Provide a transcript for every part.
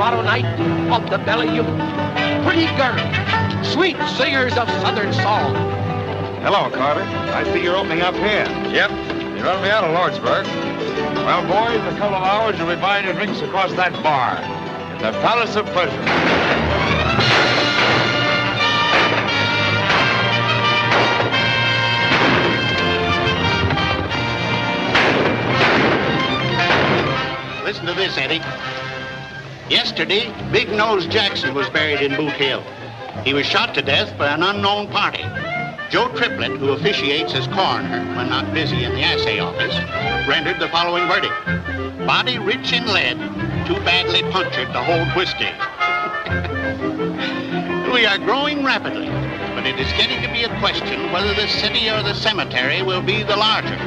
tomorrow night of the Bellew. Pretty girls, sweet singers of Southern song. Hello, Carter. I see you're opening up here. Yep. You run me out of Lordsburg. Well, boys, in a couple of hours you'll be buying your drinks across that bar. In the Palace of Pleasure. Listen to this, Eddie. Yesterday, Big Nose Jackson was buried in Boot Hill. He was shot to death by an unknown party. Joe Triplett, who officiates as coroner when not busy in the assay office, rendered the following verdict. Body rich in lead, too badly punctured to hold whiskey. We are growing rapidly, but it is getting to be a question whether the city or the cemetery will be the larger.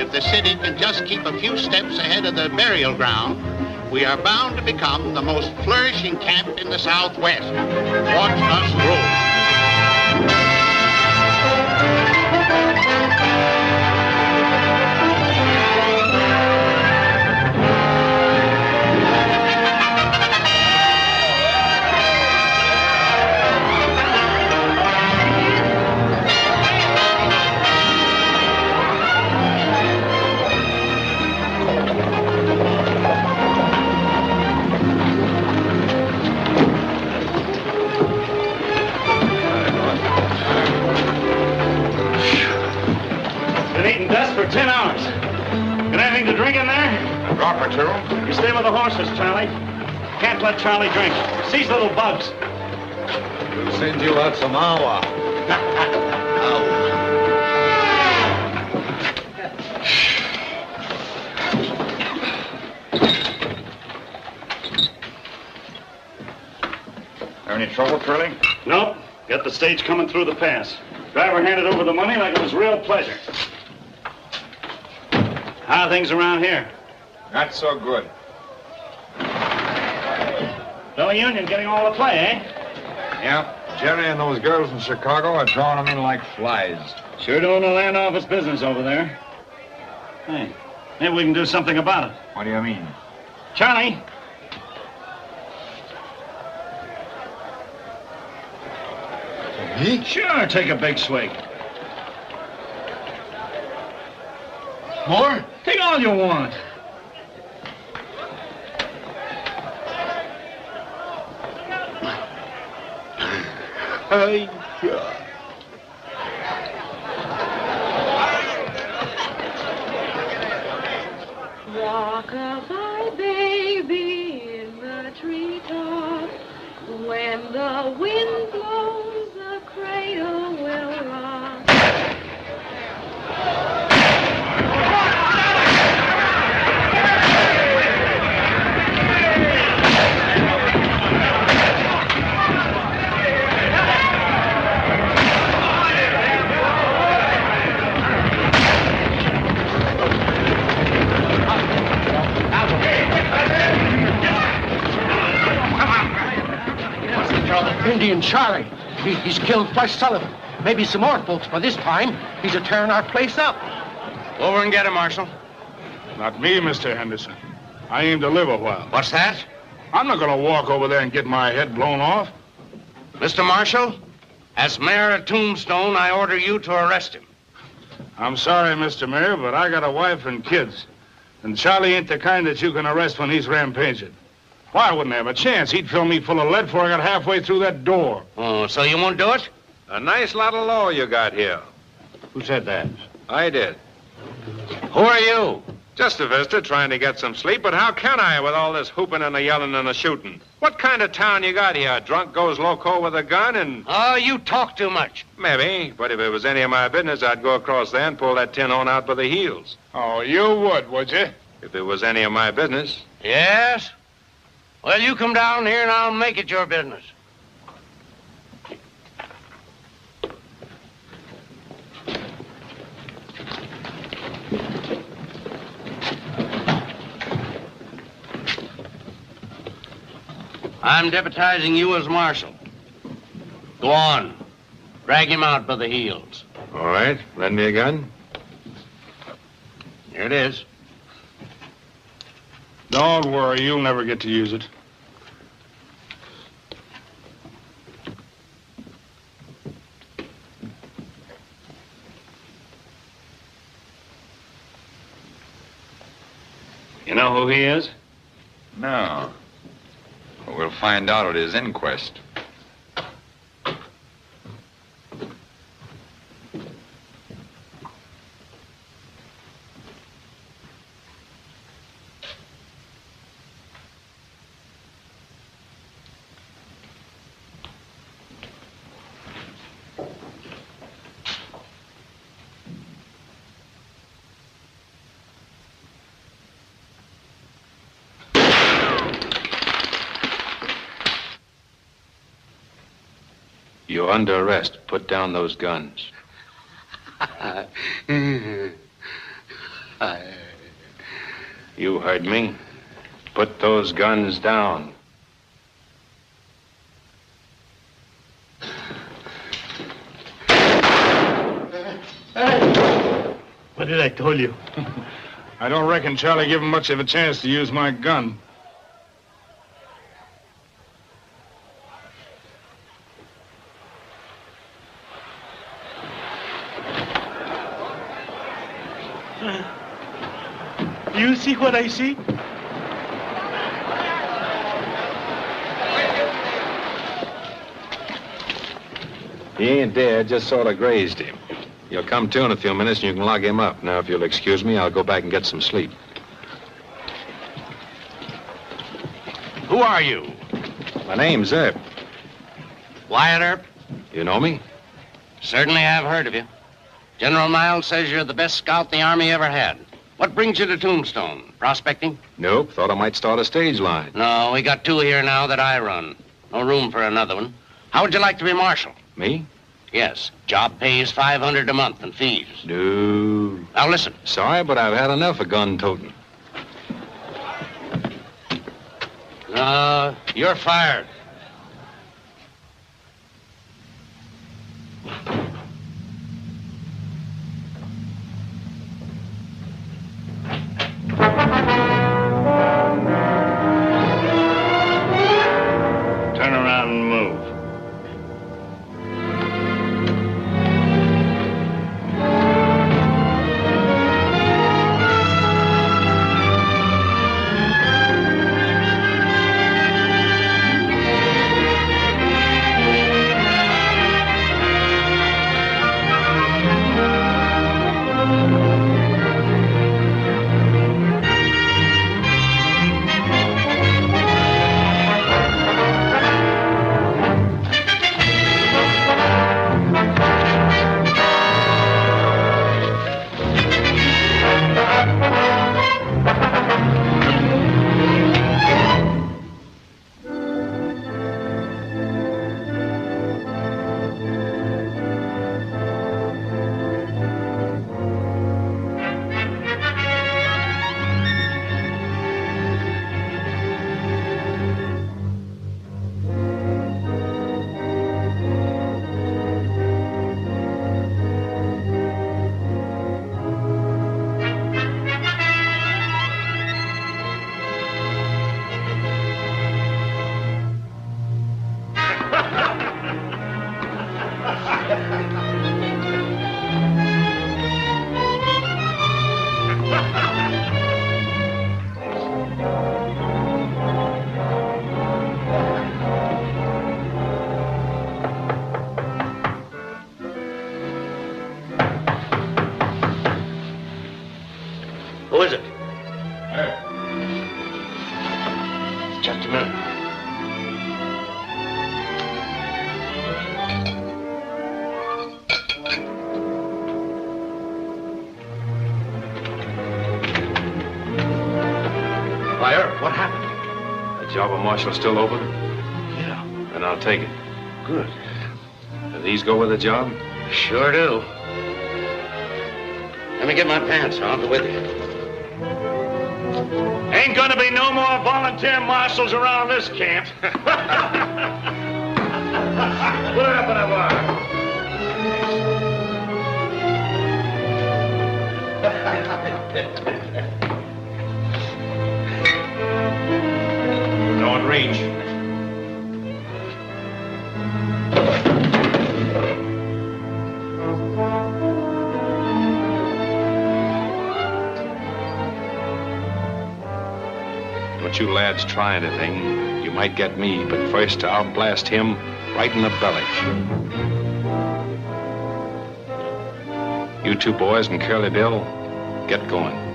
If the city can just keep a few steps ahead of the burial ground, we are bound to become the most flourishing camp in the Southwest. Watch us grow. For 10 hours. Got anything to drink in there? A drop or two. You stay with the horses, Charlie. Can't let Charlie drink. Seize little bugs. We'll send you out some awa. Any trouble, Curly? Nope. Got the stage coming through the pass. Driver handed over the money like it was real pleasure. How are things around here? Not so good. Philly Union getting all the play, eh? Yeah. Jerry and those girls in Chicago are drawing them in like flies. Sure doing the land office business over there. Hey, maybe we can do something about it. What do you mean? Charlie! Me? Sure, take a big swig. More? Take all you want. Rock-a-bye, baby, in the treetop. When the wind blows, the cradle will rock. Indian Charlie. He's killed Flush Sullivan. Maybe some more folks by this time. He's a tearing our place up. Over and get him, Marshal. Not me, Mr. Henderson. I aim to live a while. What's that? I'm not going to walk over there and get my head blown off. Mr. Marshal, as mayor of Tombstone, I order you to arrest him. I'm sorry, Mr. Mayor, but I got a wife and kids. And Charlie ain't the kind that you can arrest when he's rampaging. Why, I wouldn't have a chance. He'd fill me full of lead before I got halfway through that door. Oh, so you won't do it? A nice lot of law you got here. Who said that? I did. Who are you? Just a visitor trying to get some sleep, but how can I with all this hooping and the yelling and the shooting? What kind of town you got here? A drunk goes loco with a gun and... Oh, you talk too much. Maybe, but if it was any of my business, I'd go across there and pull that tin horn out by the heels. Oh, you would you? If it was any of my business. Yes? Well, you come down here and I'll make it your business. I'm deputizing you as marshal. Go on. Drag him out by the heels. All right. Lend me a gun. Here it is. Don't worry, you'll never get to use it. You know who he is? No. But we'll find out at his inquest. You're under arrest. Put down those guns. You heard me. Put those guns down. What did I tell you? I don't reckon Charlie give him much of a chance to use my gun. You see what I see? He ain't dead, just sort of grazed him. You'll come to in a few minutes and you can lock him up. Now, if you'll excuse me, I'll go back and get some sleep. Who are you? My name's Earp. Wyatt Earp? You know me? Certainly have heard of you. General Niles says you're the best scout the Army ever had. What brings you to Tombstone? Prospecting? Nope. Thought I might start a stage line. No, we got 2 here now that I run. No room for another one. How would you like to be marshal? Me? Yes. Job pays $500 a month and fees. No. Now listen. Sorry, but I've had enough of gun toting. You're fired. Turn around and move. Who is it? Just a minute. Why, Earp, what happened? The job of marshal still open? Yeah. Then I'll take it. Good. Do these go with the job? Sure do. Let me get my pants. I'll go with you. Ain't gonna be no more volunteer marshals around this camp. Put it up in a bar. Don't reach. you lads try anything, you might get me, but first I'll blast him right in the belly. You two boys and Curly Bill, get going.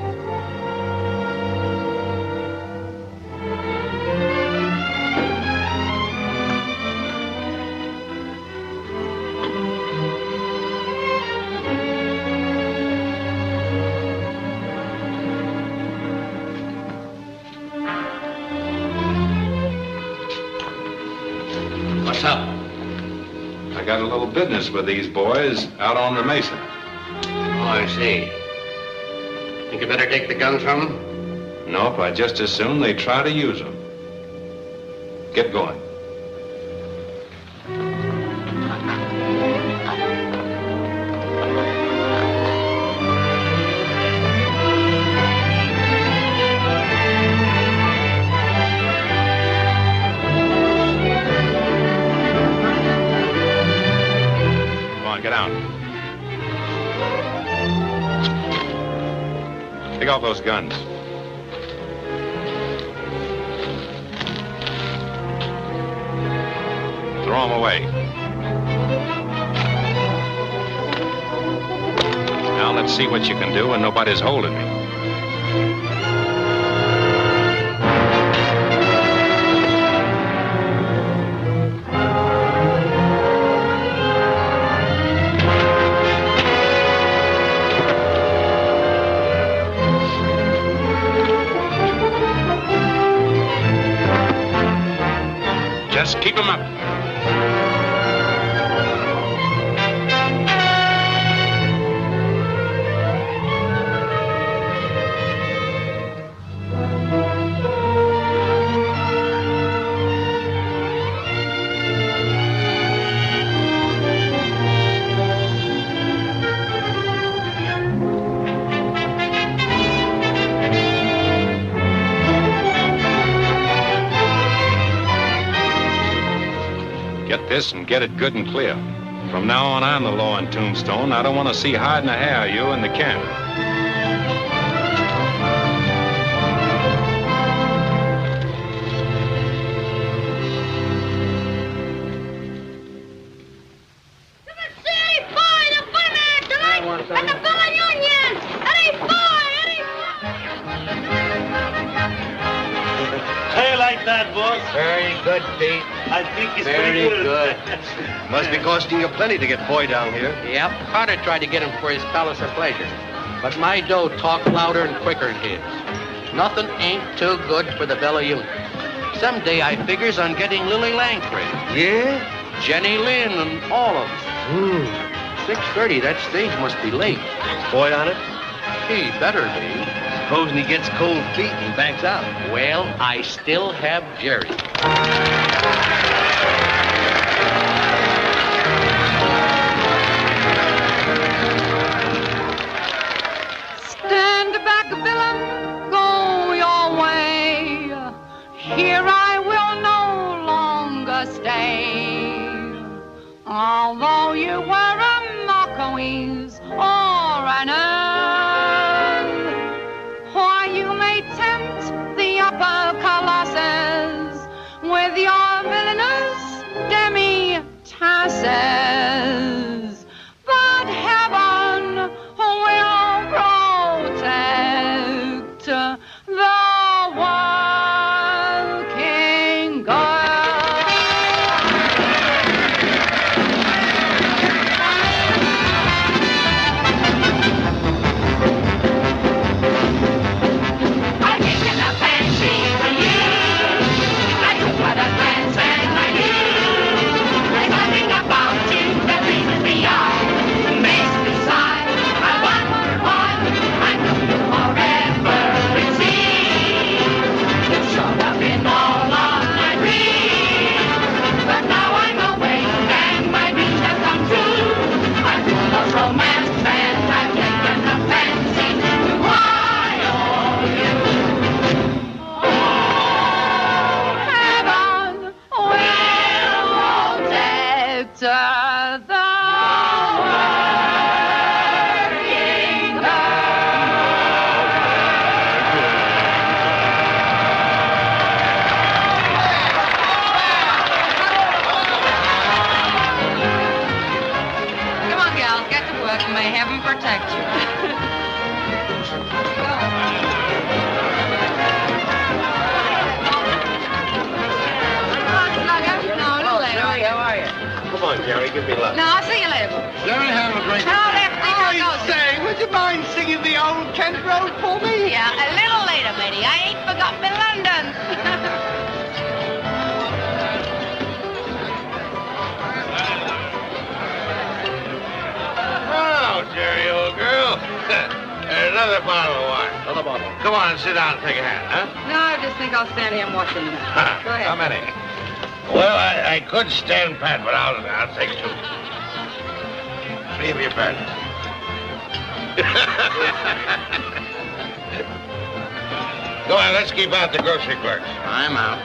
What's up? I got a little business with these boys out on the mesa. Oh, I see. Think you better take the guns from them? Nope, I'd just as soon they try to use them. Get going. Get out. Take off those guns. Throw them away. Now let's see what you can do when nobody's holding me. Just keep him up. Get this and get it good and clear. From now on, I'm the law in Tombstone. I don't want to see hide nor hair of you in the camp. I like that, boss. Very good, Pete. I think it's Very pretty good. Must be costing you plenty to get Boy down here. Yep, Carter tried to get him for his palace of pleasure. But my dough talked louder and quicker than his. Nothing ain't too good for the Belleune. Someday I figures on getting Lily Langford. Yeah? Jenny Lynn and all of them. 6:30, that stage must be late. Boy on it? He better be. Supposing he gets cold feet and backs out. Well, I still have Jerry. Stand back, villain, go your way. Here I will no longer stay. Although you were a Marquis or an earl, why you may tempt the upper colossus with your villainous demi-tasses. But heaven will protect the working girl. There's nothing about you that get to work. May heaven protect you. Come on, Jerry, give me luck. No, I'll see you later. Jerry, have a drink. No, Lefty, go. Say, would you mind singing the old Kent Road for me? Yeah, a little later, matey. I ain't forgot my London. Oh, Jerry, old girl. There's another bottle of wine. Another bottle. Come on, sit down and take a hand, huh? No, I just think I'll stand here and watch them. Go ahead. How many? Well, I could stand pat, but I'll take 2. 3 of your pen. Go on, let's keep out the grocery clerks. I'm out.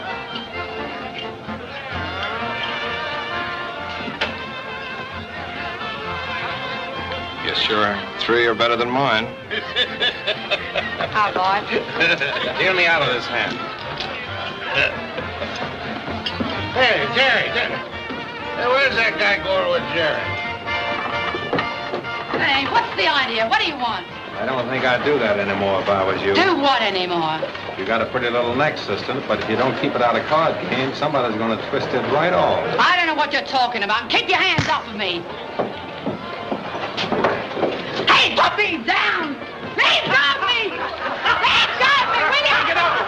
Guess your 3 are better than mine. Hi, boy. Deal me out of this hand. Hey, Jerry. Hey, where's that guy going with Jerry? Hey, what's the idea? What do you want? I don't think I'd do that anymore if I was you. Do what anymore? You got a pretty little neck, sister, but if you don't keep it out of card game, somebody's going to twist it right off. I don't know what you're talking about. Keep your hands off of me. Hey, put me down! Let go of me! Let go of me! Will you? Get over!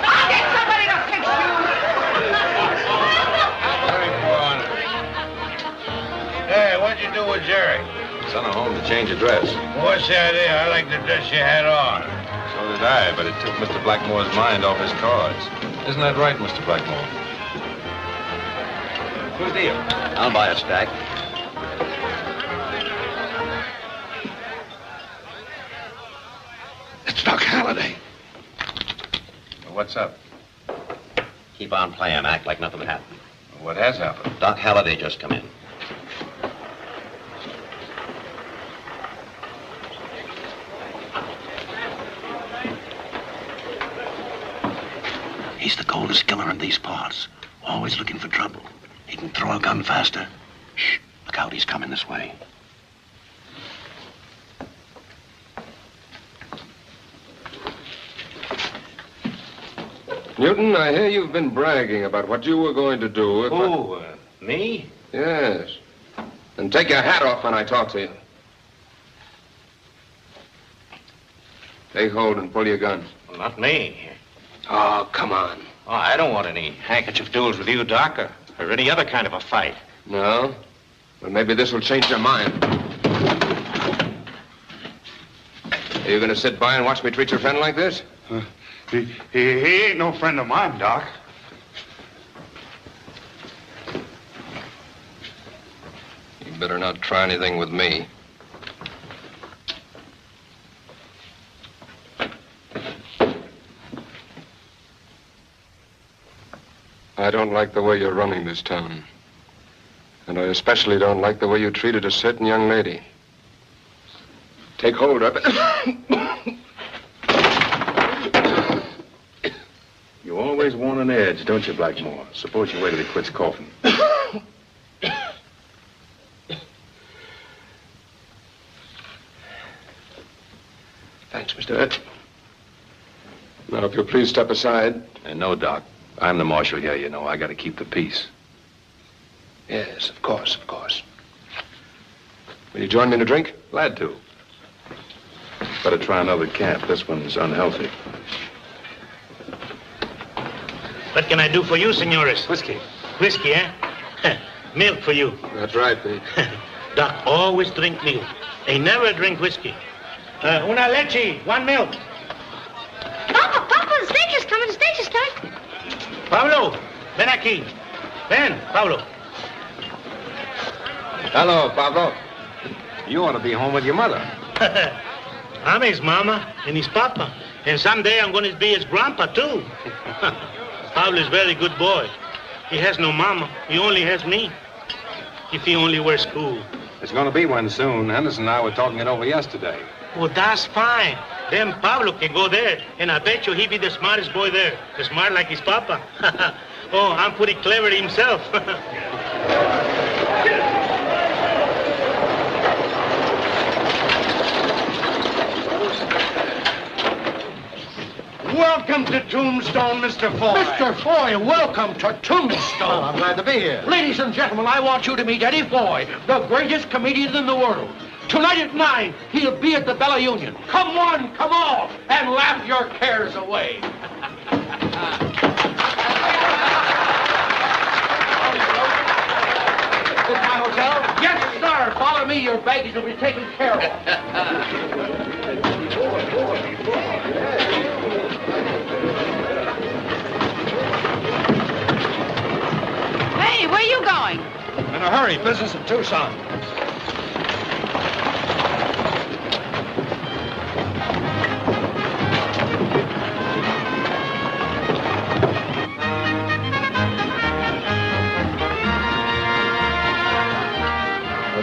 I'll get somebody to fix you! Hey, what'd you do with Jerry? Sent her home to change her dress. What's the idea? I like the dress you had on. So did I, but it took Mr. Blackmore's mind off his cards. Isn't that right, Mr. Blackmore? Who's the deal? I'll buy a stack. It's Doc Halliday. What's up? Keep on playing. Act like nothing happened. What has happened? Doc Halliday just come in. He's the coldest killer in these parts. Always looking for trouble. He can throw a gun faster. Shh, look out, he's coming this way. Newton, I hear you've been bragging about what you were going to do if Me? Yes. And take your hat off when I talk to you. Take hold and pull your gun. Well, not me. Oh, come on. Oh, I don't want any handkerchief duels with you, Doc, or any other kind of a fight. No? Well, maybe this will change your mind. Are you going to sit by and watch me treat your friend like this? He ain't no friend of mine, Doc. You better not try anything with me. I don't like the way you're running this town. And I especially don't like the way you treated a certain young lady. Take hold of it. You always want an edge, don't you, Blackmore? Suppose you wait till he quits coughing. Thanks, Mr. Ed. Now, if you'll please step aside. No, Doc. I'm the marshal here, you know. I got to keep the peace. Yes, of course, of course. Will you join me in a drink? Glad to. Better try another camp. This one's unhealthy. What can I do for you, senores? Whiskey. Whiskey, eh? Milk for you. That's right, Pete. Doc always drink milk. They never drink whiskey. Una leche, 1 milk. Papa, the stage is coming. The stage is coming. Pablo, ven aquí. Ven, Pablo. Hello, Pablo. You ought to be home with your mother. I'm his mama and his papa. And someday I'm going to be his grandpa, too. Pablo is a very good boy. He has no mama. He only has me. If he only were school. There's going to be one soon. Henderson and I were talking it over yesterday. Well, that's fine. Then Pablo can go there, and I bet you he'll be the smartest boy there. As smart like his papa. Oh, I'm pretty clever himself. Welcome to Tombstone, Mr. Foy. Mr. Foy, welcome to Tombstone. I'm glad to be here. Ladies and gentlemen, I want you to meet Eddie Foy, the greatest comedian in the world. Tonight at 9, he'll be at the Bella Union. Come one, come all, and laugh your cares away. Is my hotel? Yes, sir. Follow me. Your baggage will be taken care of. Hey, where are you going? In a hurry. Business in Tucson.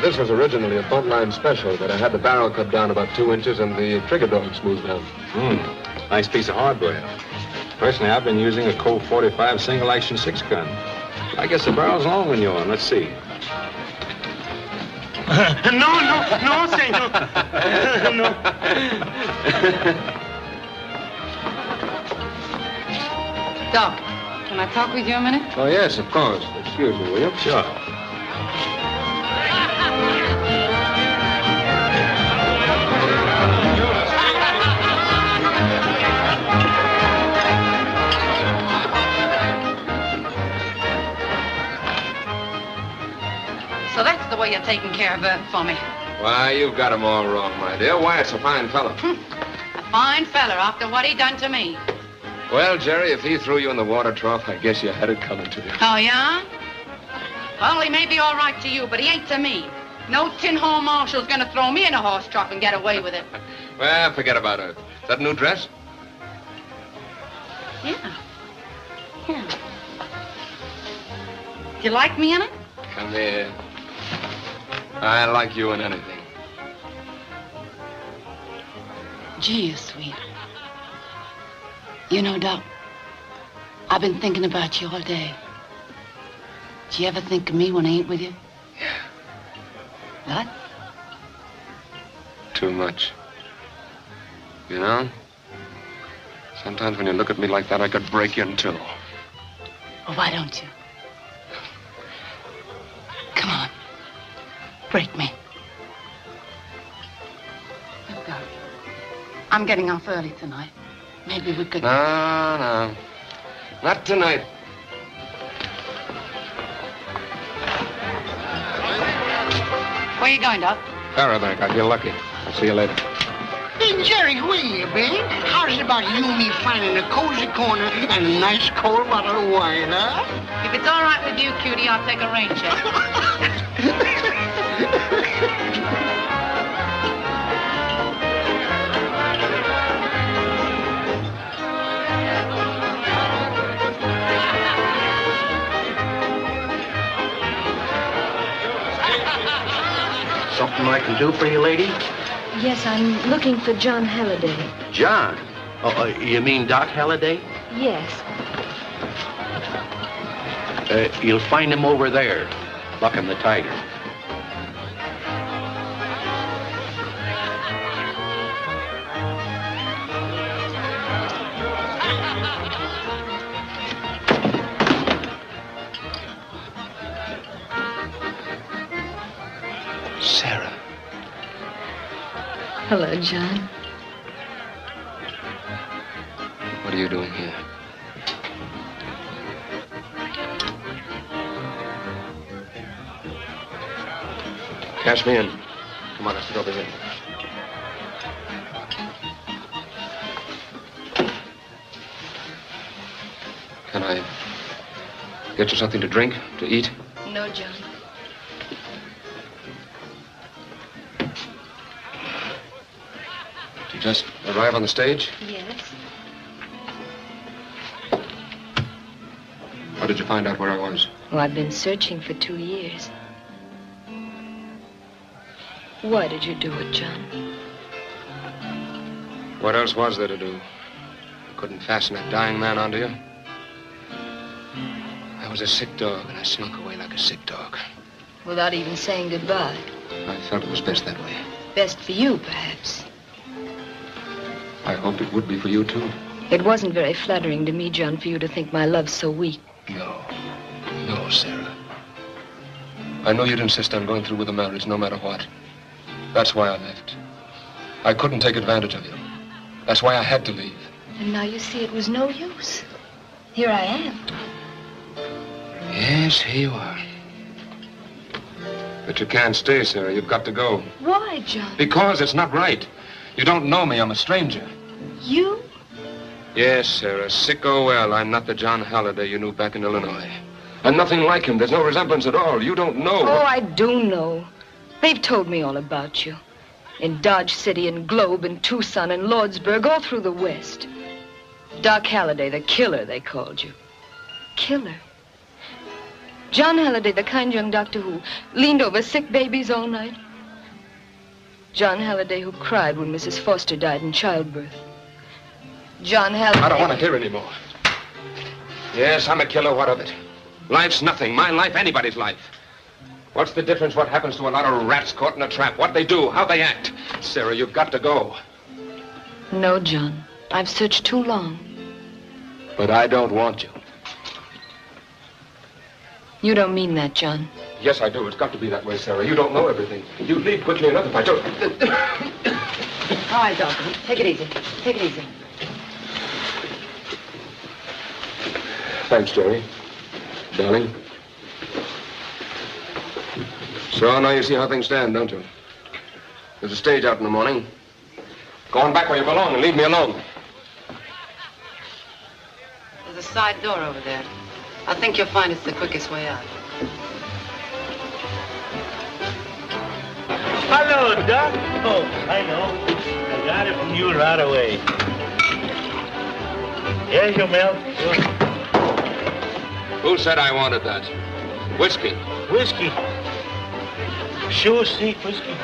This was originally a buntline special, but I had the barrel cut down about 2 inches and the trigger dog smoothed down. Nice piece of hardware. Personally, I've been using a Colt 45 single-action 6-gun. I guess the barrel's longer than yours. Let's see. No, senor. No. Doc, can I talk with you a minute? Oh, yes, of course. Excuse me, will you? Sure. So that's the way you're taking care of Vern for me. Why, you've got him all wrong, my dear. Why, it's a fine fellow. A fine fella after what he done to me. Well, Jerry, if he threw you in the water trough, I guess you had it coming to you. Oh, yeah? Well, he may be all right to you, but he ain't to me. No tin-hole marshal's gonna throw me in a horse trough and get away with it. Well, forget about it. Is that a new dress? Yeah. Yeah. Do you like me in it? Come here. I like you in anything. Gee, you're sweet. You know, Doc, I've been thinking about you all day. Do you ever think of me when I ain't with you? Yeah. What? Too much. You know? Sometimes when you look at me like that, I could break you in two. Well, why don't you? Come on. Break me. Let's go. I'm getting off early tonight. Maybe we could... No. Not tonight. Where are you going, Doc? Farabank, I feel lucky. I'll see you later. Hey, Jerry, where you been? How's it about you and me finding a cozy corner and a nice cold bottle of wine, huh? If it's all right with you, cutie, I'll take a rain check. Something I can do for you, lady? Yes, I'm looking for John Halliday. John? Oh, you mean Doc Halliday? Yes. You'll find him over there, bucking the tiger. Sarah. Hello, John. What are you doing here? Cash me in. Come on, let's get over here. Can I get you something to drink, to eat? No, John. Did you just arrive on the stage? Yes. How did you find out where I was? Well, I've been searching for 2 years. Why did you do it, John? What else was there to do? You couldn't fasten that dying man onto you? I was a sick dog, and I slunk away like a sick dog. Without even saying goodbye. I felt it was best that way. Best for you, perhaps. I hope it would be for you, too. It wasn't very flattering to me, John, for you to think my love's so weak. No, Sarah. I know you'd insist on going through with the marriage no matter what. That's why I left. I couldn't take advantage of you. That's why I had to leave. And now you see it was no use. Here I am. Yes, here you are. But you can't stay, Sarah. You've got to go. Why, John? Because it's not right. You don't know me. I'm a stranger. You? Yes, Sarah. Sick or well, I'm not the John Halliday you knew back in Illinois. I'm nothing like him. There's no resemblance at all. You don't know. Oh, I do know. They've told me all about you. In Dodge City, in Globe, in Tucson, in Lordsburg, all through the West. Doc Halliday, the killer, they called you. Killer? John Halliday, the kind young doctor who leaned over sick babies all night. John Halliday who cried when Mrs. Foster died in childbirth. John Halliday... I don't want to hear anymore. Yes, I'm a killer. What of it? Life's nothing. My life, anybody's life. What's the difference what happens to a lot of rats caught in a trap? What they do, how they act. Sarah, you've got to go. No, John. I've searched too long. But I don't want you. You don't mean that, John. Yes, I do. It's got to be that way, Sarah. You don't know everything. You leave quickly enough if I don't. All right, Doctor. Take it easy. Take it easy. Thanks, Jerry. Darling. So now you see how things stand, don't you? There's a stage out in the morning. Go on back where you belong and leave me alone. There's a side door over there. I think you'll find it's the quickest way out. Hello, Doc. Oh, I know. I got it from you right away. Here's your milk. Who said I wanted that? Whiskey. Whiskey. Sure, see, whiskey.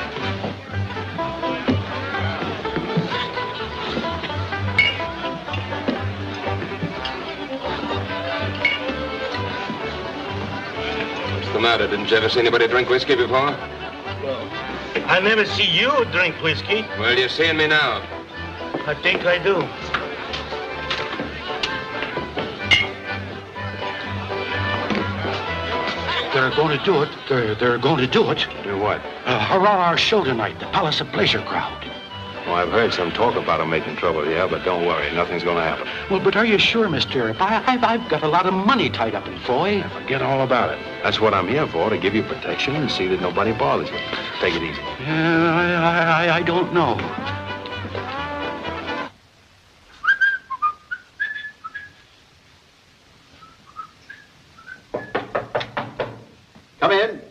What's the matter? Didn't you ever see anybody drink whiskey before? Well, I never see you drink whiskey. Well, you're seeing me now. I think I do. They're going to do it. They're going to do it. Do what? Hurrah our show tonight, the Palace of Pleasure crowd. Well, I've heard some talk about them making trouble, yeah, but don't worry. Nothing's going to happen. Well, but are you sure, Mr. I've got a lot of money tied up in Foy. Forget all about it. That's what I'm here for, to give you protection and see that nobody bothers you. Take it easy. Yeah, I don't know. Come in.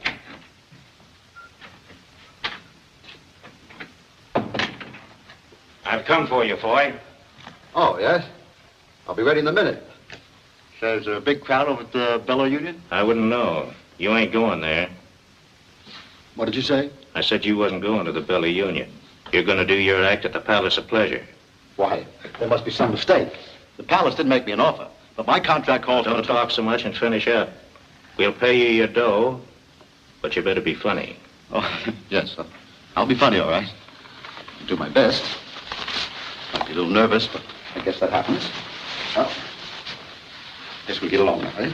I've come for you, Foy. Oh, yes? I'll be ready in a minute. So there's a big crowd over at the Bellow Union? I wouldn't know. You ain't going there. What did you say? I said you wasn't going to the Bellow Union. You're going to do your act at the Palace of Pleasure. Why, there must be some mistake. The palace did make me an offer, but my contract calls for... Don't talk so much and finish up. We'll pay you your dough, but you better be funny. Oh, yes. I'll be funny, all right. I'll do my best. Might be a little nervous, but I guess that happens. Well, guess we'll get along now, eh?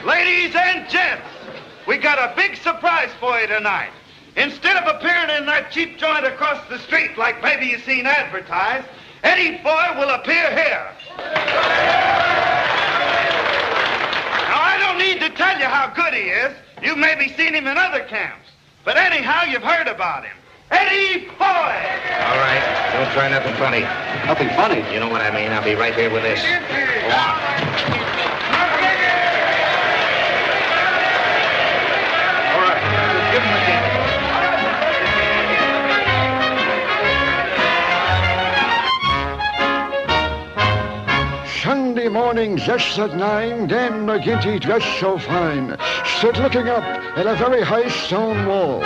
Ladies and gents, we got a big surprise for you tonight. Instead of appearing in that cheap joint across the street like maybe you've seen advertised, Eddie Foy will appear here. Now, I don't need to tell you how good he is. You've maybe seen him in other camps. But anyhow, you've heard about him. Eddie Foy! All right. Don't try nothing funny. Nothing funny? You know what I mean. I'll be right here with this. Go on. Sunday morning, just at 9, Dame McGinty, dressed so fine, stood looking up at a very high stone wall.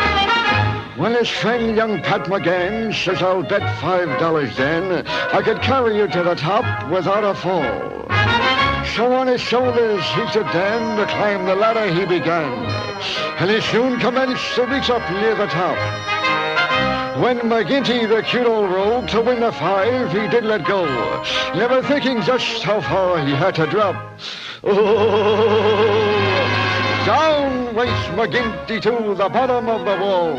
Well, his friend, young Pat McGann, says I'll bet $5 then I could carry you to the top without a fall. So on his shoulders he took Dan to climb the ladder he began, and he soon commenced to reach up near the top. When McGinty, the cute old rogue, to win the 5, he did let go, never thinking just how far he had to drop. Oh, down went McGinty to the bottom of the wall.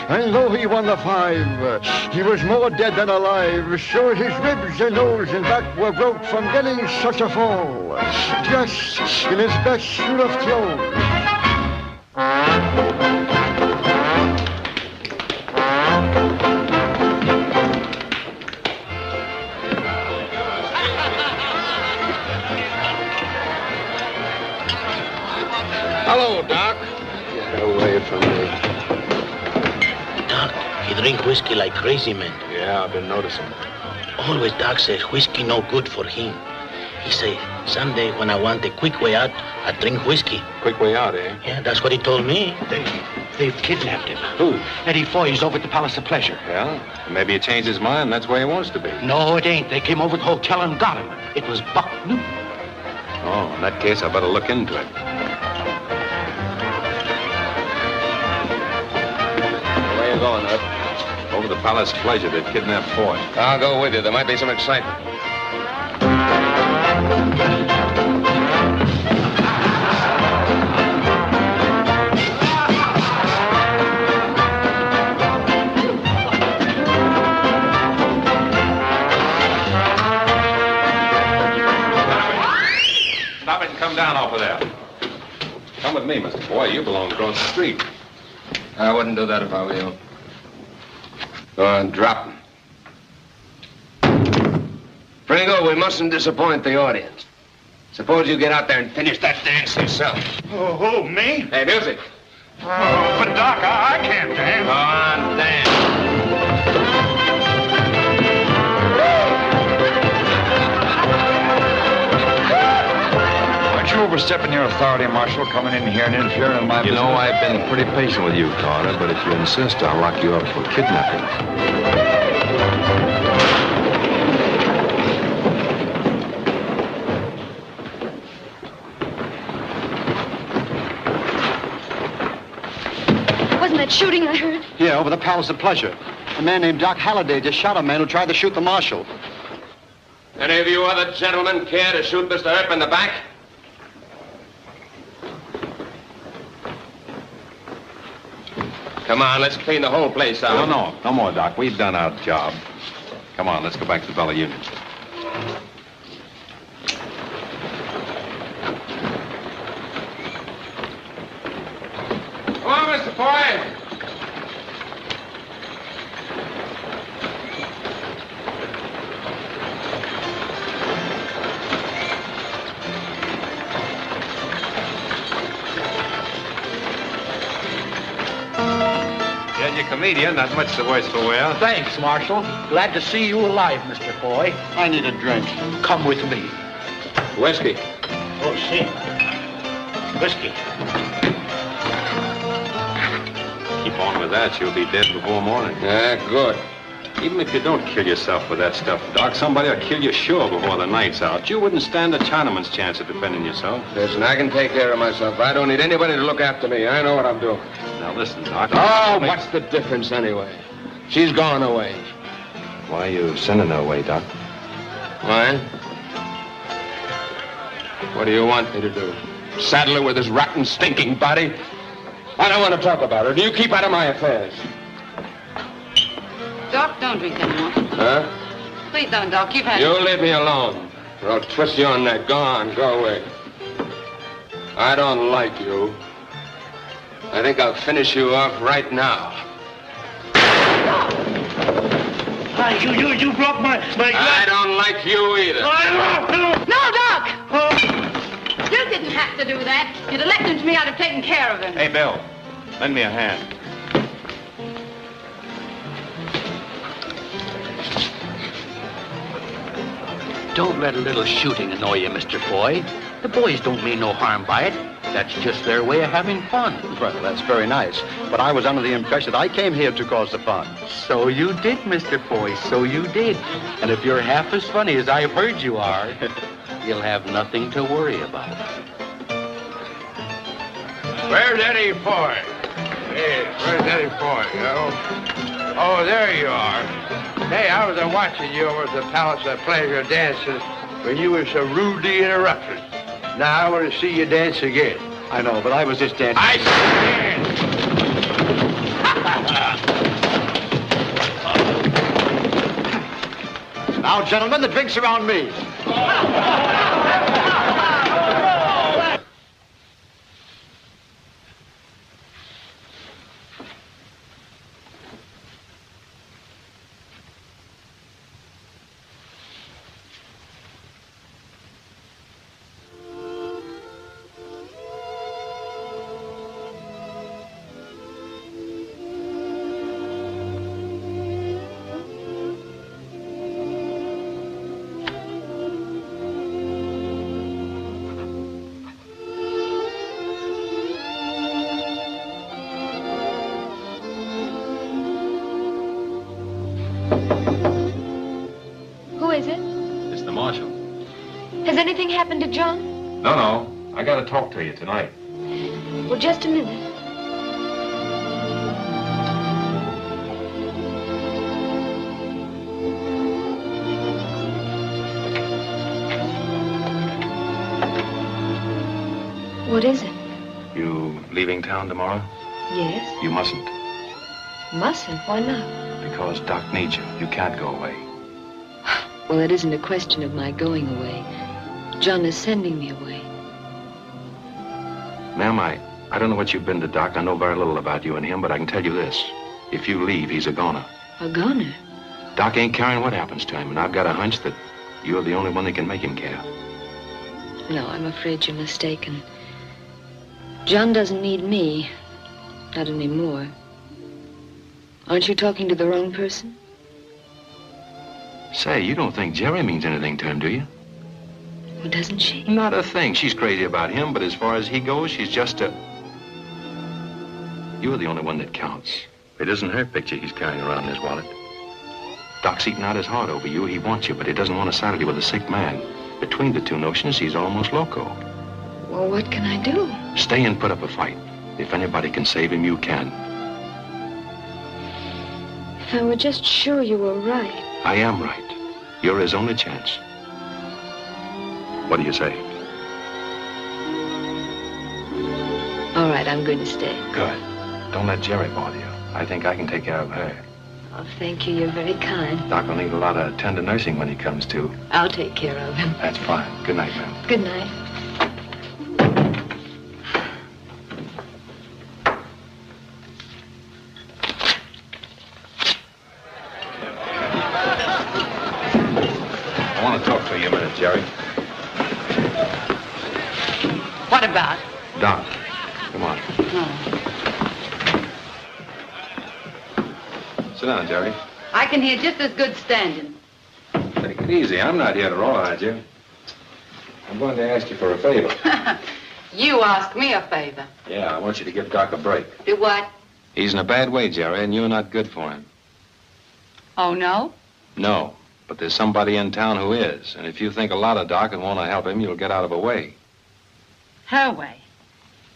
And though he won the 5, he was more dead than alive. Sure, his ribs and nose and back were broke from getting such a fall, dressed in his best suit of clothes. Hello, Doc. Get away from me. Doc, he drink whiskey like crazy man. Yeah, I've been noticing. Always Doc says whiskey no good for him. He say, someday when I want a quick way out, I drink whiskey. Quick way out, eh? Yeah, that's what he told me. They've kidnapped him. Who? Eddie Foy is over at the Palace of Pleasure. Yeah? Maybe he changed his mind. That's where he wants to be. No, it ain't. They came over to the hotel and got him. It was Buck Newton. Oh, in that case, I better look into it. Where you going, Ed? Over to the Palace of Pleasure. They've kidnapped Foy. I'll go with you. There might be some excitement. Stop it and come down off of there. Come with me, Mr. Foy. You belong across the street. I wouldn't do that if I were you. Go on, drop him. Pringle, we mustn't disappoint the audience. Suppose you get out there and finish that dance yourself. Oh, me? Hey, music. Oh, but Doc, I can't dance. Go on, dance. Aren't you overstepping your authority, Marshal, coming in here and interfering in my business? You know, I've been pretty patient with you, Carter, but if you insist, I'll lock you up for kidnapping. Wasn't that shooting I heard? Yeah, over the Palace of Pleasure. A man named Doc Halliday just shot a man who tried to shoot the marshal. Any of you other gentlemen care to shoot Mr. Earp in the back? Come on, let's clean the whole place out. No more, Doc. We've done our job. Come on, let's go back to the Bella Union. Come on, Mr. Foy. Yeah, you're a comedian, not much the worse for wear. Thanks, Marshal. Glad to see you alive, Mr. Foy. I need a drink. Come with me. Whiskey. Oh, see. Whiskey. Keep on with that, you'll be dead before morning. Yeah, good. Even if you don't kill yourself with that stuff, Doc, somebody will kill you sure before the night's out. You wouldn't stand a Chinaman's chance of defending yourself. Listen, I can take care of myself. I don't need anybody to look after me. I know what I'm doing. Now listen, Doc. Oh, what's the difference anyway? She's gone away. Why are you sending her away, Doc? Why? What do you want me to do? Saddle her with his rotten, stinking body? I don't want to talk about her. Do you keep out of my affairs? Doc, don't drink anymore. Huh? Please don't, Doc. You've had You leave me alone, or I'll twist your neck. Go on, go away. I don't like you. I think I'll finish you off right now. You broke my I don't like you either. No, Doc! You didn't have to do that. You'd have left him to me. I'd have taken care of him. Hey, Bill, lend me a hand. Don't let a little shooting annoy you, Mr. Foy. The boys don't mean no harm by it. That's just their way of having fun. Well, that's very nice. But I was under the impression that I came here to cause the fun. So you did, Mr. Foy, so you did. And if you're half as funny as I've heard you are, you'll have nothing to worry about. Where's Eddie Foy? Hey, where's Eddie Foy, you know? Oh, there you are. Hey, I was watching you over at the Palace of Pleasure dances when you were so rudely interrupted. Now I want to see you dance again. I know, but I was just dancing. I stand. Now, gentlemen, the drinks are on me. Who is it? It's the marshal. Has anything happened to John? No. I gotta talk to you tonight. Well, just a minute. What is it? You leaving town tomorrow? Yes. You mustn't, Mustn't. Why not? because Doc needs you. You can't go away. Well, it isn't a question of my going away. John is sending me away. Ma'am, I don't know what you've been to Doc. I know very little about you and him, but I can tell you this. If you leave, he's a goner. A goner? Doc ain't caring what happens to him, and I've got a hunch that you're the only one that can make him care. No, I'm afraid you're mistaken. John doesn't need me. Not anymore. Aren't you talking to the wrong person? Say, you don't think Jerry means anything to him, do you? Well, doesn't she? Not a thing. She's crazy about him, but as far as he goes, she's just a... You're the only one that counts. It isn't her picture he's carrying around in his wallet. Doc's eating out his heart over you. He wants you, but he doesn't want to saddle you with a sick man. Between the two notions, he's almost loco. Well, what can I do? Stay and put up a fight. If anybody can save him, you can. If I were just sure you were right. I am right. You're his only chance. What do you say? All right, I'm going to stay. Good. Don't let Jerry bother you. I think I can take care of her. Oh, thank you. You're very kind. Doc will need a lot of tender nursing when he comes to. I'll take care of him. That's fine. Good night, ma'am. Good night. I want to talk to you a minute, Jerry. What about? Doc, come on. Sit down, Jerry. I can hear just as good standing. Take it easy. I'm not here to rawhide you. I'm going to ask you for a favor. You ask me a favor. Yeah, I want you to give Doc a break. Do what? He's in a bad way, Jerry, and you're not good for him. Oh, no? No, but there's somebody in town who is. And if you think a lot of Doc and want to help him, you'll get out of the way. Her way.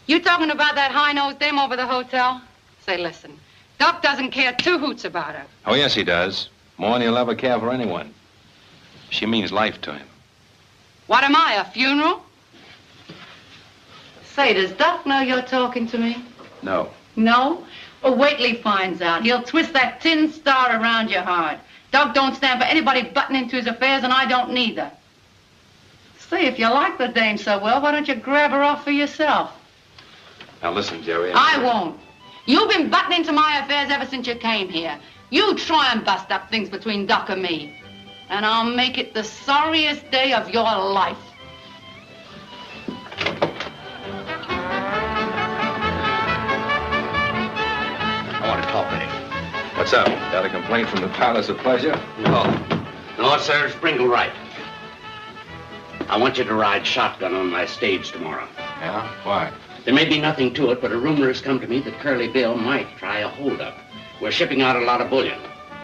You talking about that high-nosed dame over the hotel? Say, listen, Doc doesn't care two hoots about her. Oh, yes, he does. More than he'll ever care for anyone. She means life to him. What am I, a funeral? Say, does Doc know you're talking to me? No. No? Well, wait till he finds out. He'll twist that tin star around you hard. Doc don't stand for anybody butting into his affairs, and I don't neither. Say, if you like the dame so well, why don't you grab her off for yourself? Now, listen, Jerry. I won't. You've been butting into my affairs ever since you came here. You try and bust up things between Doc and me, and I'll make it the sorriest day of your life. I want to talk with you. What's up? Got a complaint from the Palace of Pleasure? No, sir, Sprinkle right. I want you to ride shotgun on my stage tomorrow. Yeah? Why? There may be nothing to it, but a rumor has come to me that Curly Bill might try a holdup. We're shipping out a lot of bullion.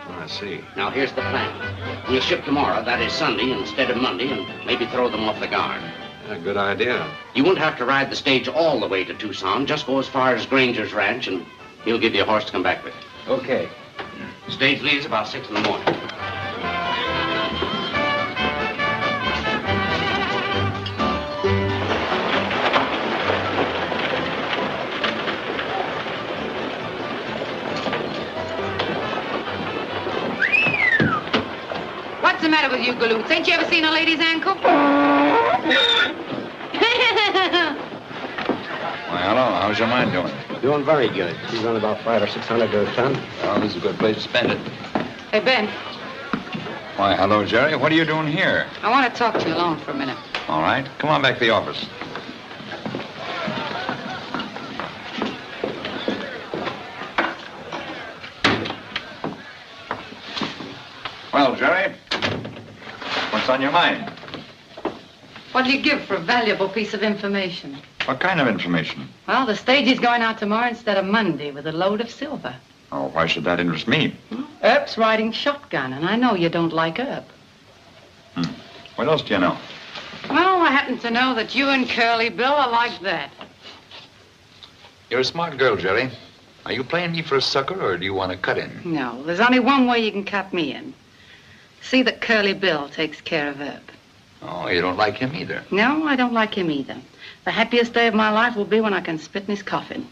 I see. Now, here's the plan. We'll ship tomorrow, that is Sunday, instead of Monday, and maybe throw them off the guard. Yeah, good idea. You won't have to ride the stage all the way to Tucson. Just go as far as Granger's ranch, and he'll give you a horse to come back with. Okay. The stage leaves about 6 in the morning. What's the matter with you, galoots? Ain't you ever seen a lady's ankle? Why, hello. How's your mind doing? Doing very good. She's on about 500 or 600 to a ton. Well, this is a good place to spend it. Hey, Ben, Why, hello, Jerry. What are you doing here? I want to talk to you alone for a minute. All right. Come on back to the office. Well, Jerry, what's on your mind? What do you give for a valuable piece of information? What kind of information? Well, the stage is going out tomorrow instead of Monday with a load of silver. Oh, why should that interest me? Earp's riding shotgun, and I know you don't like Earp. What else do you know? Well, I happen to know that you and Curly Bill are like that. You're a smart girl, Jerry. Are you playing me for a sucker, or do you want to cut in? No, there's only one way you can cut me in. See that Curly Bill takes care of Earp. Oh, you don't like him either. No, I don't like him either. The happiest day of my life will be when I can spit in his coffin.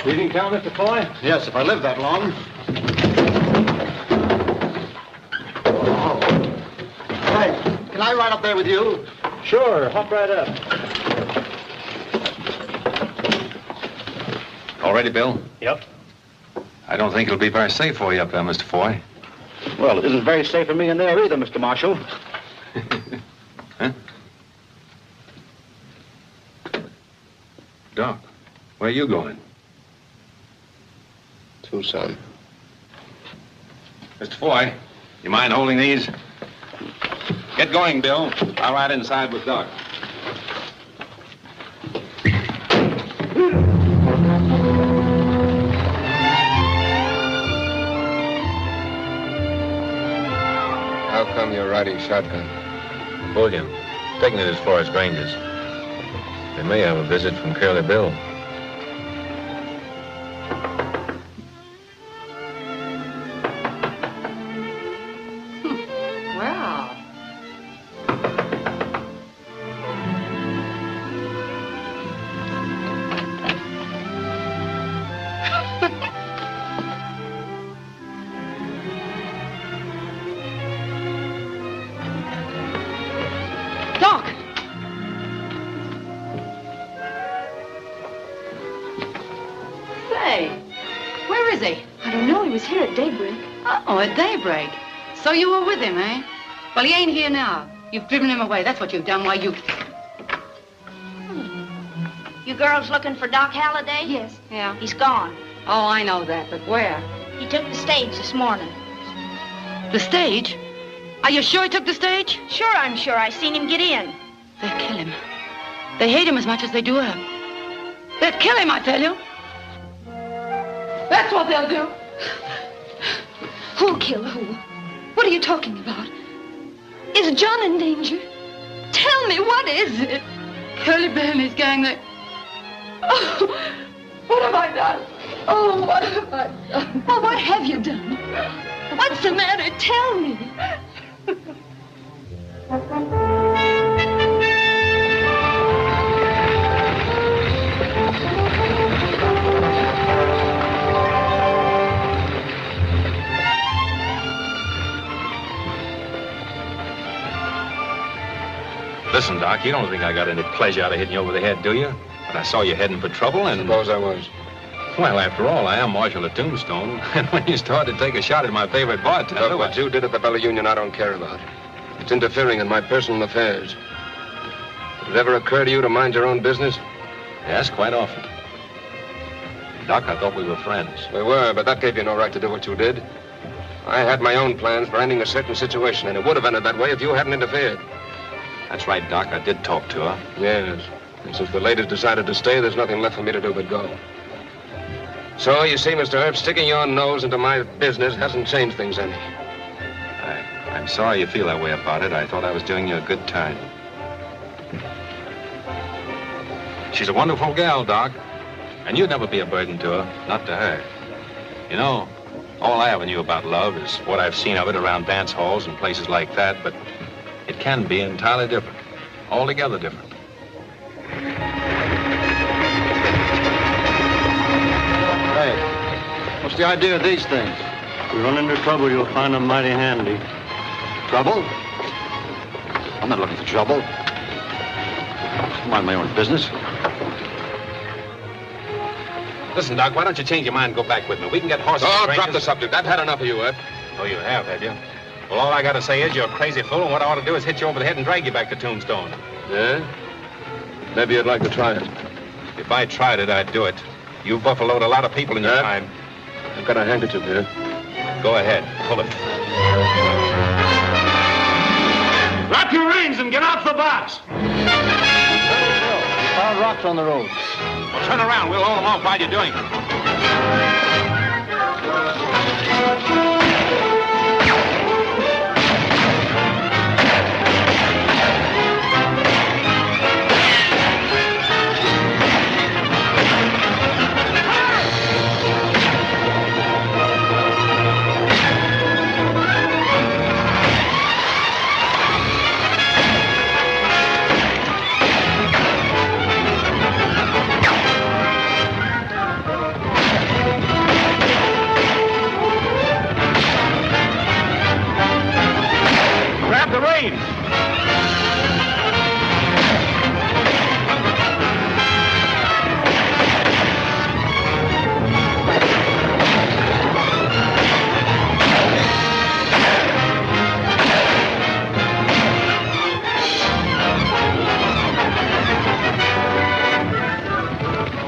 Leaving town, Mr. Foy? Yes, if I live that long. Hey, can I ride up there with you? Sure, hop right up. All ready, Bill? Yep. I don't think it'll be very safe for you up there, Mr. Foy. Well, it isn't very safe for me in there either, Mr. Marshal. Huh? Doc, where are you going? Tucson. Mr. Foy, you mind holding these? Get going, Bill. I'll ride inside with Doc. How come you're riding shotgun? Bullion. Taking it as far as Granger's. They may have a visit from Curly Bill. Well, Doc! Say, where is he? I don't know. He was here at daybreak. Oh, at daybreak. So you were with him, eh? Well, he ain't here now. You've driven him away. That's what you've done. Why, you... You girls looking for Doc Halliday? Yes. Yeah. He's gone. Oh, I know that, but where? He took the stage this morning. The stage? Are you sure he took the stage? Sure, I'm sure. I seen him get in. They'll kill him. They hate him as much as they do her. They'll kill him, I tell you. That's what they'll do. Who'll kill who? What are you talking about? Is John in danger? Tell me, what is it? Curly Bill and his gang, they... Oh, What have I done? Oh, what have I done? Oh, what have you done? What's the matter? Tell me. Listen, Doc, you don't think I got any pleasure out of hitting you over the head, do you? But I saw you heading for trouble and... Suppose I was. Well, after all, I am Marshal of Tombstone. And when you started to take a shot at my favorite bartender... Look, what you did at the Bella Union, I don't care about. It's interfering in my personal affairs. Did it ever occur to you to mind your own business? Yes, quite often. Doc, I thought we were friends. We were, but that gave you no right to do what you did. I had my own plans for ending a certain situation, and it would have ended that way if you hadn't interfered. That's right, Doc. I did talk to her. Yes. And since the ladies decided to stay, there's nothing left for me to do but go. So, you see, Mr. Earp, sticking your nose into my business hasn't changed things any. I'm sorry you feel that way about it. I thought I was doing you a good turn. She's a wonderful gal, Doc. And you'd never be a burden to her, not to her. You know, all I ever knew about love is what I've seen of it around dance halls and places like that, but it can be entirely different, altogether different. Hey, what's the idea of these things? You run into trouble, you'll find them mighty handy. Trouble? I'm not looking for trouble. Mind my own business. Listen, Doc, why don't you change your mind and go back with me? We can get horses. Oh, drop the subject. I've had enough of you, Ed. Oh, you have you? Well, all I got to say is you're a crazy fool, and what I ought to do is hit you over the head and drag you back to Tombstone. Yeah? Maybe you'd like to try it. If I tried it, I'd do it. You've buffaloed a lot of people in your time. I've got a handkerchief here. Go ahead. Pull it. Drop your reins and get off the box. We found rocks on the road. Well, turn around. We'll hold them off while you're doing it. Grab the reins.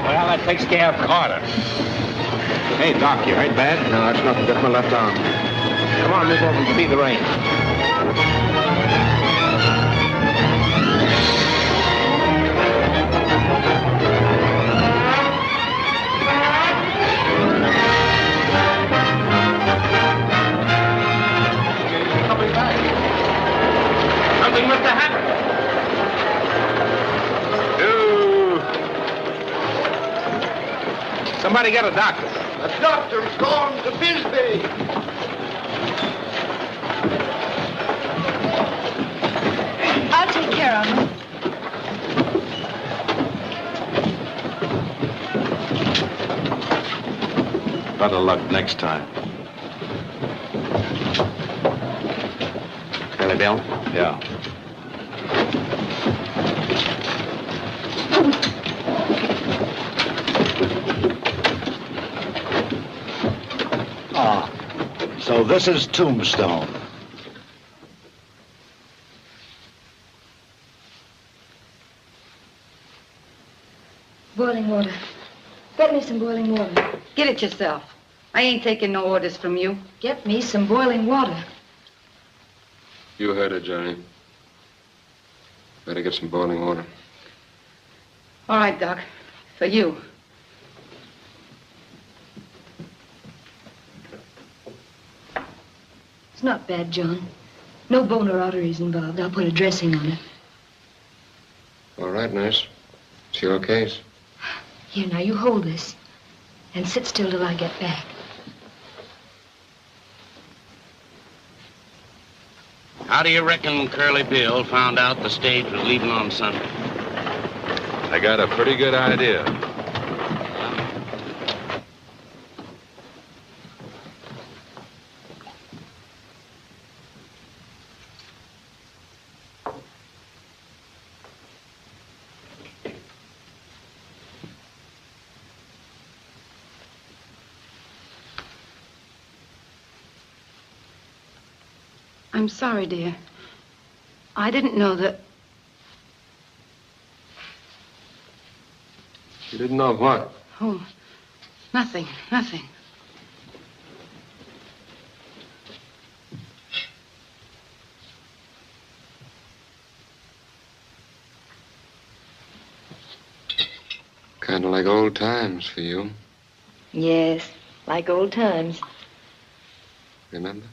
Well, that takes care of Carter. Hey, Doc, you hurt bad? No, it's nothing. Just my left arm. Come on, move over and speed the reins. Something must have happened. Somebody get a doctor. The doctor's gone to Bisbee. I'll take care of him. Better luck next time. Billy Bill? Yeah. Ah, so this is Tombstone. Boiling water. Get me some boiling water. Get it yourself. I ain't taking no orders from you. Get me some boiling water. You heard it, Johnny. Better get some boiling water. All right, Doc. For you. It's not bad, John. No bone or arteries involved. I'll put a dressing on it. All right, nurse. It's your case. Here, now, you hold this. And sit still till I get back. How do you reckon Curly Bill found out the stage was leaving on Sunday? I got a pretty good idea. I'm sorry, dear. I didn't know that... You didn't know what? Oh, nothing. Kind of like old times for you. Yes, like old times. Remember?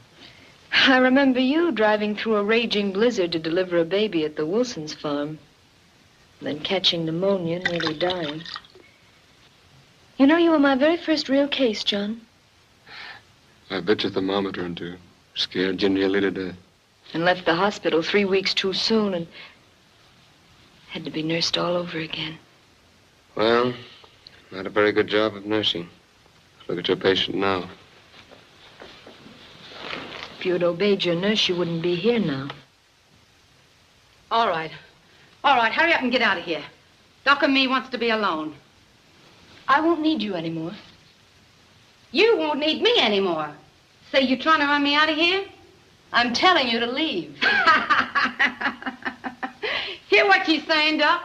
I remember you driving through a raging blizzard to deliver a baby at the Wilsons' farm. Then catching pneumonia, nearly dying. You know, you were my very first real case, John. I bit your thermometer and two. Scared you nearly to death. And left the hospital 3 weeks too soon and had to be nursed all over again. Well, not a very good job of nursing. Look at your patient now. If you had obeyed your nurse, you wouldn't be here now. All right, hurry up and get out of here. Doc and me wants to be alone. I won't need you anymore. You won't need me anymore. Say, you trying to run me out of here? I'm telling you to leave. Hear what she's saying, Doc?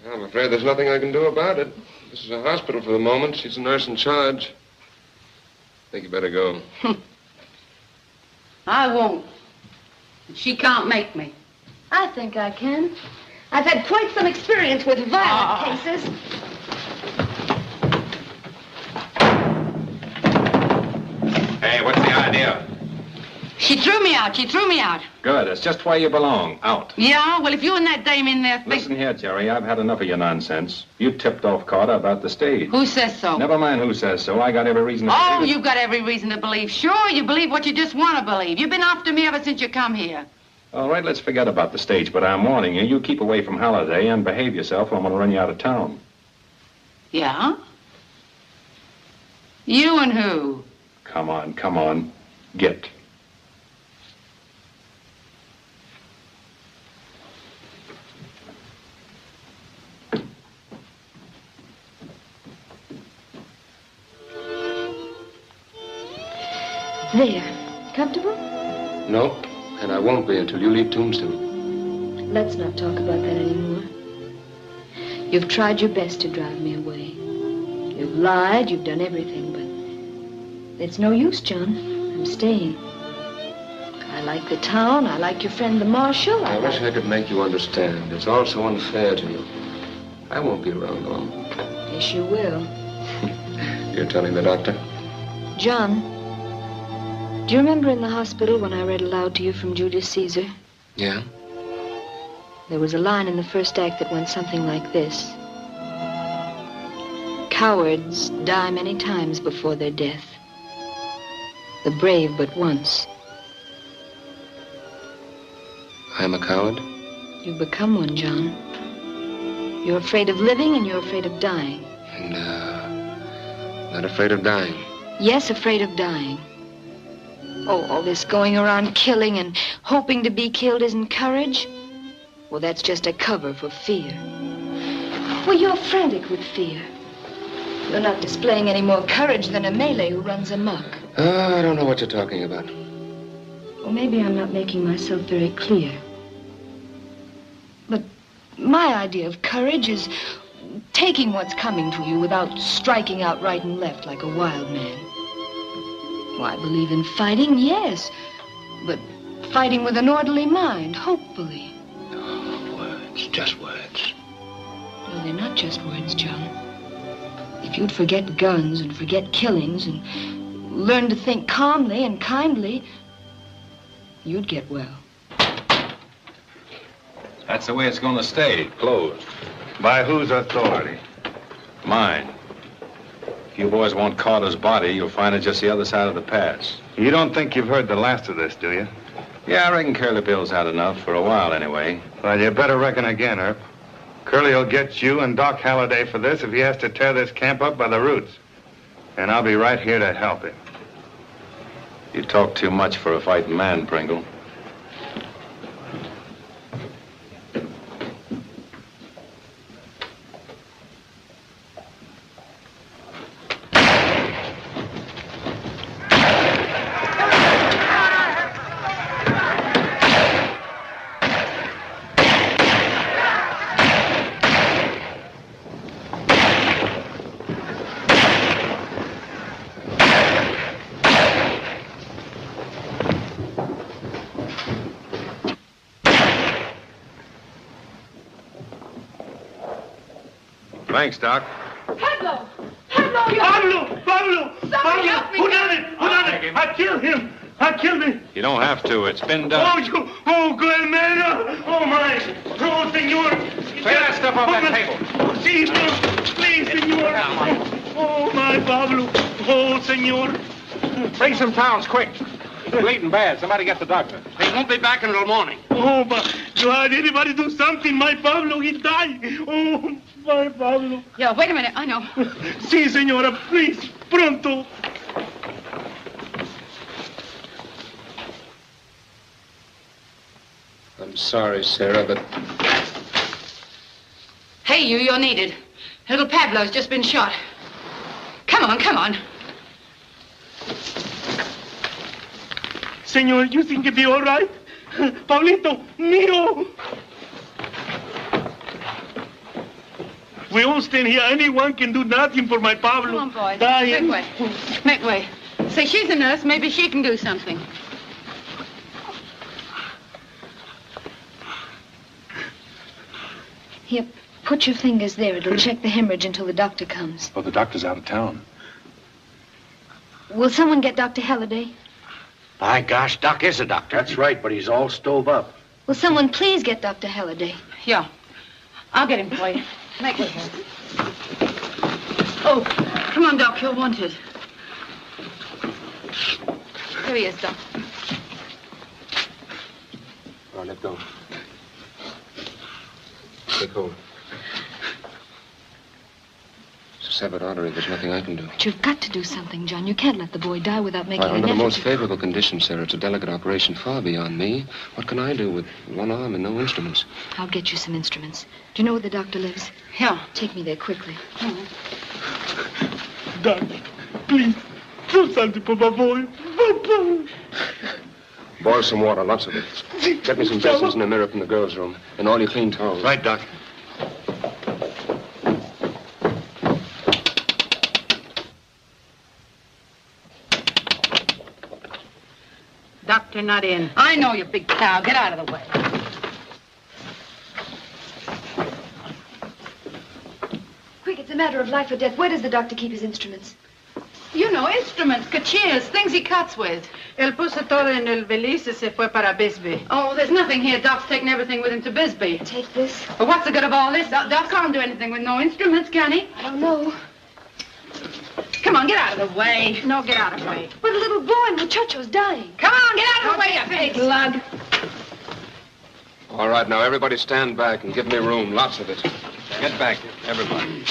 I'm afraid there's nothing I can do about it. This is a hospital for the moment. She's a nurse in charge. I think you better go. I won't. She can't make me. I think I can. I've had quite some experience with violent cases. Hey, what's the idea? She threw me out. Good. It's just where you belong. Out. Yeah? Well, if you and that dame in there think... Listen here, Jerry. I've had enough of your nonsense. You tipped off Carter about the stage. Who says so? Never mind who says so. I got every reason to Oh, believe it. you've got every reason to believe. Sure, you believe what you just want to believe. You've been after me ever since you come here. All right, let's forget about the stage, but I'm warning you. You keep away from Holiday and behave yourself or I'm going to run you out of town. Yeah? You and who? Come on. Get. There. Comfortable? No, and I won't be until you leave Tombstone. Let's not talk about that anymore. You've tried your best to drive me away. You've lied, you've done everything, but it's no use, John. I'm staying. I like the town, I like your friend the marshal. I wish I could make you understand. It's all so unfair to you. I won't be around long. Yes, you will. You're telling the doctor? John, do you remember in the hospital when I read aloud to you from Julius Caesar? Yeah? There was a line in the first act that went something like this. Cowards die many times before their death. The brave but once. I'm a coward? You've become one, John. You're afraid of living and you're afraid of dying. No, not afraid of dying. Yes, afraid of dying. Oh, all this going around killing and hoping to be killed isn't courage? Well, that's just a cover for fear. Well, you're frantic with fear. You're not displaying any more courage than a Malay who runs amok. I don't know what you're talking about. Well, maybe I'm not making myself very clear. But my idea of courage is taking what's coming to you without striking out right and left like a wild man. Well, I believe in fighting, yes, but fighting with an orderly mind, hopefully. Oh, words, just words. No, they're not just words, John. If you'd forget guns and forget killings and learn to think calmly and kindly, you'd get well. That's the way it's going to stay, closed. By whose authority? Mine. If you boys want Carter's body, you'll find it just the other side of the pass. You don't think you've heard the last of this, do you? Yeah, I reckon Curly Bill's had enough for a while anyway. Well, you better reckon again, Herb. Curly will get you and Doc Halliday for this if he has to tear this camp up by the roots. And I'll be right here to help him. You talk too much for a fighting man, Pringle. Thanks, Doc. Pablo! Pablo, you... Pablo! Somebody help me! Who done it? Who done it? I killed him! I killed him! You don't have to. It's been done. Good man! Oh, my! Oh, senor! Clear that stuff off that table. Please, senor! Oh, my Pablo! Oh, senor! Bring some towels, quick. Bleeding bad. Somebody get the doctor. He won't be back until morning. Oh, but God, anybody do something. My Pablo, he died. Oh, my Pablo. Yeah, wait a minute. I know. Sí, señora, please, pronto. I'm sorry, Sarah, but... Hey, you're needed. Little Pablo's just been shot. Come on, come on. Senor, you think it'll be all right? Pablito, mío. We all stand here. Anyone can do nothing for my Pablo. Come on, boys. Dying. Make way. Make way. Say, she's a nurse. Maybe she can do something. Here, put your fingers there. It'll check the hemorrhage until the doctor comes. Well, the doctor's out of town. Will someone get Dr. Halliday? By gosh, Doc is a doctor. That's right, but he's all stove up. Will someone please get Dr. Halliday? Yeah. I'll get him for you. Make way. Oh, come on, Doc. You're wanted. Here he is, Doc. All right, let go. Take hold. It's a severed artery. There's nothing I can do. But you've got to do something, John. You can't let the boy die without making an Under the effort. most favorable conditions, Sarah. It's a delicate operation far beyond me. What can I do with one arm and no instruments? I'll get you some instruments. Do you know where the doctor lives? Yeah. Take me there quickly. Doc, please, do something for my boy. Boil some water, lots of it. Get me some basins and a mirror from the girls' room. And all your clean towels. Right, Doc. Doctor not in. I know, you big cow. Get out of the way. Quick, it's a matter of life or death. Where does the doctor keep his instruments? You know, instruments, cachinas, things he cuts with. Él puso todo en el valise y se fue para Bisbee. Oh, there's nothing here. Doc's taking everything with him to Bisbee. Take this? But what's the good of all this? Doc can't do anything with no instruments, can he? I don't know. Come on, get out of the way. No, get out of the way. But a little boy, Muchacho's dying. Come on, get out of the way, you big lug. All right, now, everybody stand back and give me room. Lots of it. Get back, everybody.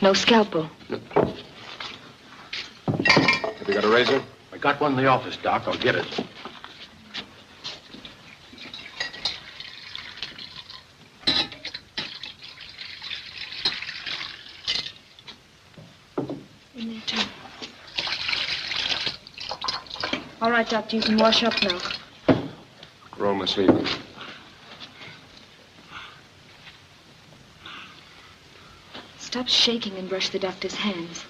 No scalpel. Have you got a razor? I got one in the office, Doc. I'll get it. In there, too. All right, Doctor, you can wash up now. Roll my sleeve. Stop shaking and brush the doctor's hands.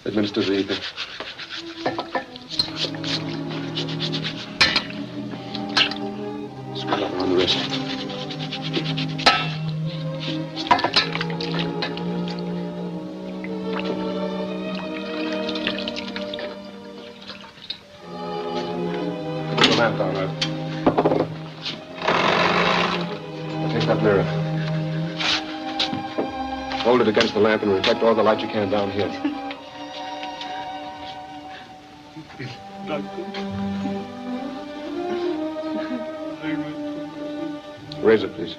Administer the ether. Spread out around the wrist. Take that mirror. Hold it against the lamp and reflect all the light you can down here. Raise it, please.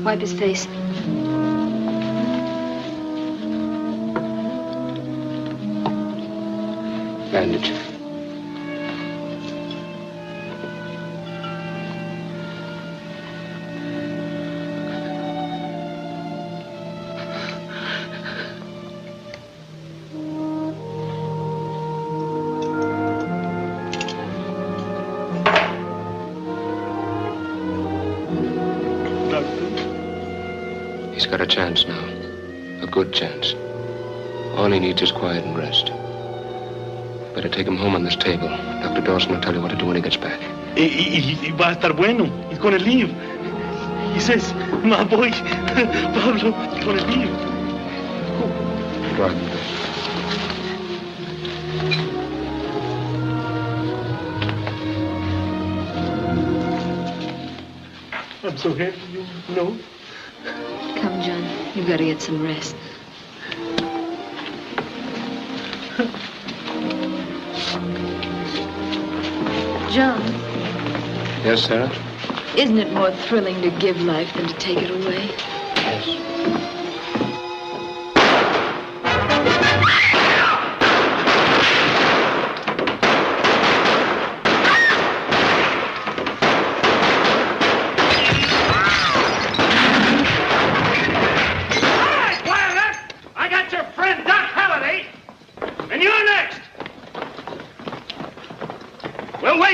Wipe his face. Bandage. He's got a chance now. A good chance. All he needs is quiet and rest. Better take him home on this table. Dr. Dawson will tell you what to do when he gets back. Y va a estar bueno. He's gonna leave. He says, my boy, Pablo, he's gonna leave. Right. I'm so happy, you know. Come, John. You've got to get some rest. John, Yes, Sarah? isn't it more thrilling to give life than to take it away? Yes.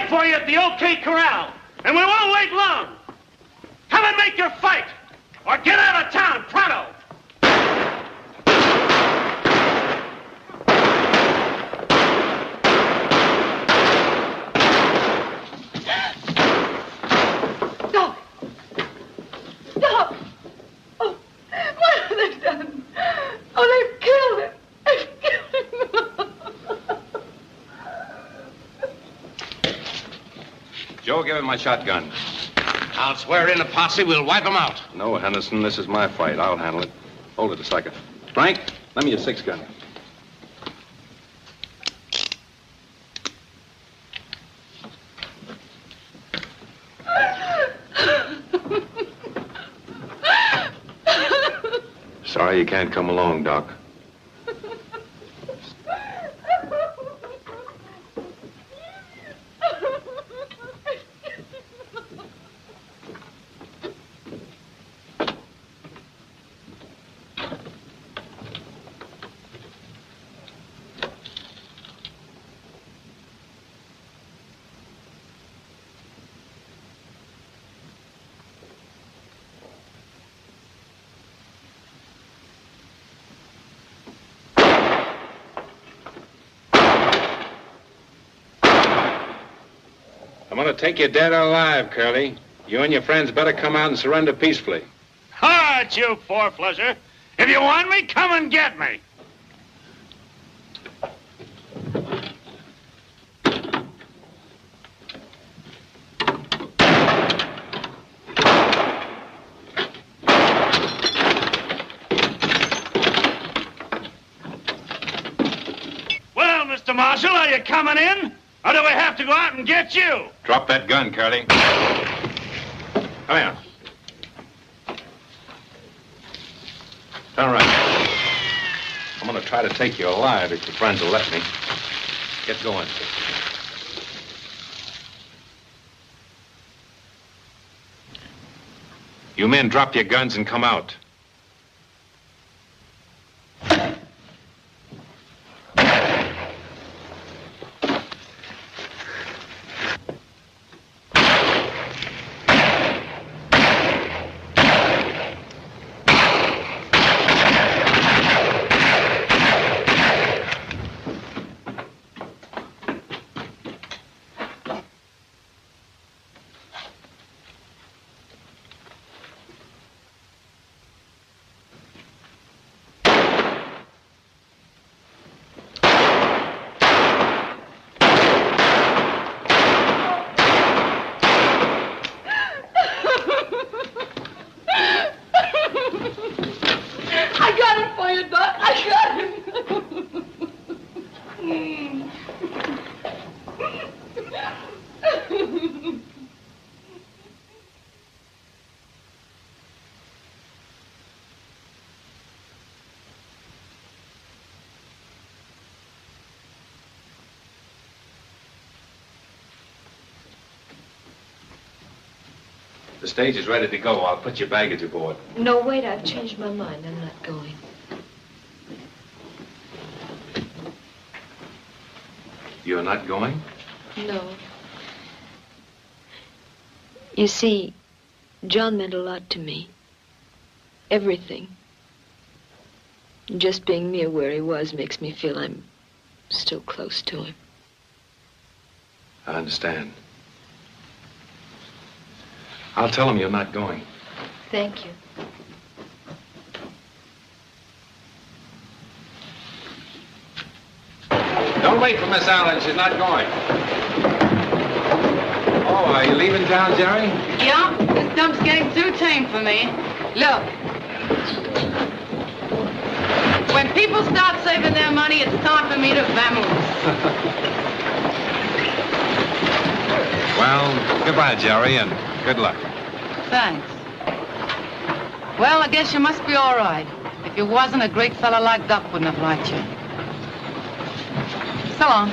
For you at the OK Corral, and we won't wait long. Come and make your fight, or get out of town, pronto. Doc! Doc! Oh, what have they done? Oh, they've killed him. They've killed him. Joe, give him my shotgun. I'll swear in a posse, we'll wipe them out. No, Henderson, this is my fight. I'll handle it. Hold it a second. Frank, lend me your 6-gun. Sorry you can't come along, Doc. I'm gonna take you dead or alive, Curly. You and your friends better come out and surrender peacefully. All right, you four-flusher. If you want me, come and get me. Well, Mr. Marshal, are you coming in? Or do we have to go out and get you? Drop that gun, Curly. Come here. Turn around. I'm gonna try to take you alive if your friends will let me. Get going. You men drop your guns and come out. you, Doc. I got him. The stage is ready to go. I'll put your baggage aboard. No, wait, I've changed my mind. I'm not going. You're not going? No. You see, John meant a lot to me. Everything. Just being near where he was makes me feel I'm still close to him. I understand. I'll tell him you're not going. Thank you. Don't wait for Miss Allen. She's not going. Oh, are you leaving town, Jerry? Yeah, this dump's getting too tame for me. Look. When people start saving their money, it's time for me to vamoose. Well, goodbye, Jerry, and good luck. Thanks. Well, I guess you must be all right. If you wasn't, a great fella like Doc wouldn't have liked you. So long.